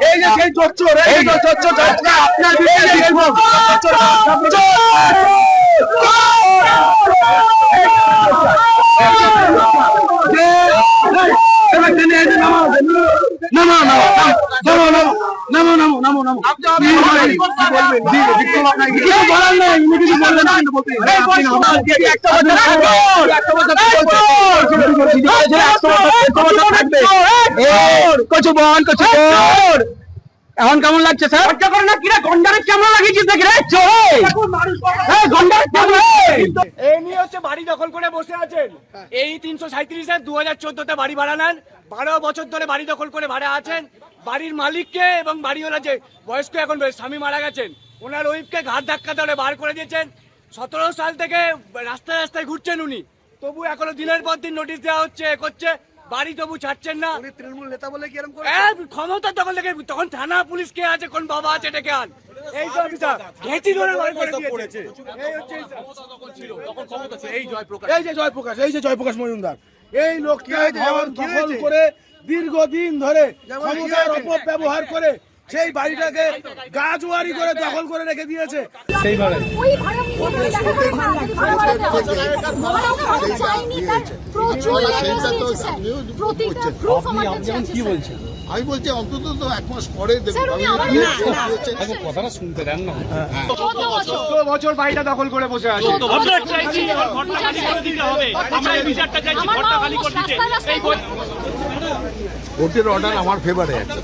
এই যে সেই চোর এই যে চোর আপনার এখন কেমন লাগছে স্যার? কেমন লাগিয়েছিস দেখি রে এই নিয়ে হচ্ছে বাড়ি দখল করে বসে আছেন। এই 337 2014-তে বাড়ি ভাড়া নেন, 12 বছর ধরে বাড়ি দখল করে ভাড়া আছেন। বাড়ির মালিককে এবং বাড়িওয়ালা যে বয়স্ক এখন স্বামী মারা গেছেন ওনার ওইফকে ঘাট ধাক্কা ধরে বার করে দিয়েছেন। 17 সাল থেকে রাস্তায় রাস্তায় ঘুরছেন উনি, তবু এখনো দিনের পর দিন নোটিশ দেওয়া হচ্ছে করছে, বাড়ি তবু ছাড়ছেন না। তৃণমূল নেতা বলে কি এরকম ক্ষমতা দখল থেকে তখন থানা পুলিশ কে আছে, কোন বাবা আছে ডেকে আন। এই তো অফিসার ঘেঁচি ধরে বার করে দিয়েছে। এই হচ্ছে এই যে জয়প্রকাশ মজুমদার, এই লোকটি দখল করে দীর্ঘদিন ধরে ক্ষমতার অপব্যবহার করে সেই বাড়িটাকে গাজওয়ারি করে দখল করে রেখে দিয়েছে। কি বলছেন? আমি বলছি অন্তত তো 1 মাস পরে কথাটা শুনতে দেন না। 14 বছর বাড়িটা দখল করে বসে আছে। কোর্টের অর্ডার আমার ফেভারে আছে।